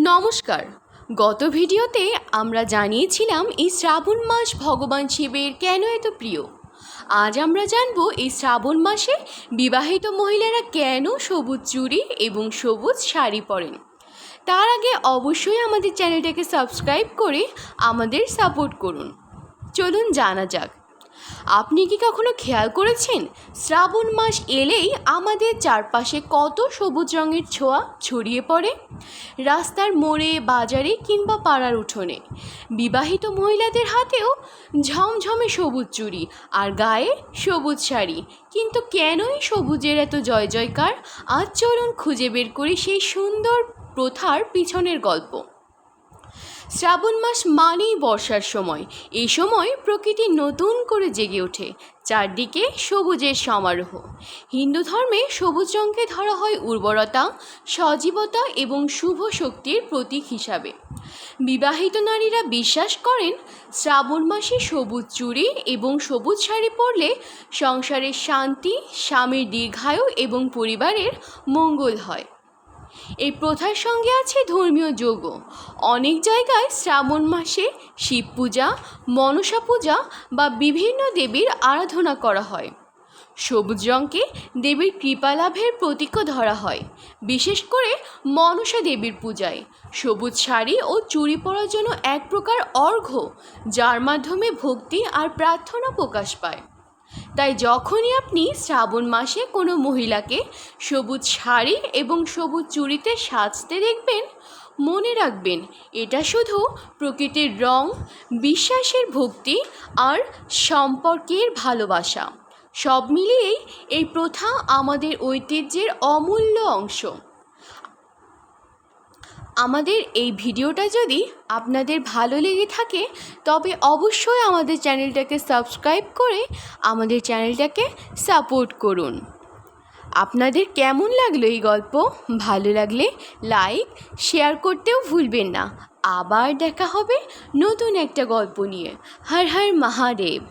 নমস্কার। গত ভিডিওতে আমরা জানিয়েছিলাম এই শ্রাবণ মাস ভগবান শিবের কেন এত প্রিয়। আজ আমরা জানব এই শ্রাবণ মাসে বিবাহিত মহিলারা কেন সবুজ চুড়ি এবং সবুজ শাড়ি পরেন। তার আগে অবশ্যই আমাদের চ্যানেলটাকে সাবস্ক্রাইব করে আমাদের সাপোর্ট করুন। চলুন জানা যাক। আপনি কি কখনো খেয়াল করেছেন শ্রাবণ মাস এলেই আমাদের চারপাশে কত সবুজ রঙের ছোঁয়া ছড়িয়ে পড়ে? রাস্তার মোড়ে, বাজারে কিংবা পাড়ার উঠোনে বিবাহিত মহিলাদের হাতেও ঝমঝমে সবুজ চুড়ি আর গায়ে সবুজ শাড়ি। কিন্তু কেনই সবুজের এত জয় জয়কার? আজ চলুন খুঁজে বের করি সেই সুন্দর প্রথার পিছনের গল্প। শ্রাবণ মাস মানেই বর্ষার সময়। এই সময় প্রকৃতি নতুন করে জেগে ওঠে, চারদিকে সবুজের সমারোহ। হিন্দু ধর্মে সবুজ রঙকে ধরা হয় উর্বরতা, সজীবতা এবং শুভ শক্তির প্রতীক হিসাবে। বিবাহিত নারীরা বিশ্বাস করেন শ্রাবণ মাসে সবুজ চুড়ি এবং সবুজ শাড়ি পরলে সংসারের শান্তি, স্বামীর দীর্ঘায়ু এবং পরিবারের মঙ্গল হয়। এই প্রথার সঙ্গে আছে ধর্মীয় যোগও। অনেক জায়গায় শ্রাবণ মাসে শিব পূজা, মনসা পূজা বা বিভিন্ন দেবীর আরাধনা করা হয়। সবুজ রঙকে দেবীর কৃপা লাভের প্রতীকও ধরা হয়, বিশেষ করে মনসা দেবীর পূজায়। সবুজ শাড়ি ও চুড়ি পরার জন্য এক প্রকার অর্ঘ্য, যার মাধ্যমে ভক্তি আর প্রার্থনা প্রকাশ পায়। তাই যখনই আপনি শ্রাবণ মাসে কোনো মহিলাকে সবুজ শাড়ি এবং সবুজ চুড়িতে সাজতে দেখবেন, মনে রাখবেন এটা শুধু প্রকৃতির রং, বিশ্বাসের ভক্তি আর সম্পর্কের ভালোবাসা। সব মিলিয়েই এই প্রথা আমাদের ঐতিহ্যের অমূল্য অংশ। আমাদের এই ভিডিওটা যদি আপনাদের ভালো লেগে থাকে তবে অবশ্যই আমাদের চ্যানেলটাকে সাবস্ক্রাইব করে আমাদের চ্যানেলটাকে সাপোর্ট করুন। আপনাদের কেমন লাগলো এই গল্প? ভালো লাগলে লাইক, শেয়ার করতেও ভুলবেন না। আবার দেখা হবে নতুন একটা গল্প নিয়ে। হর হর মহাদেব।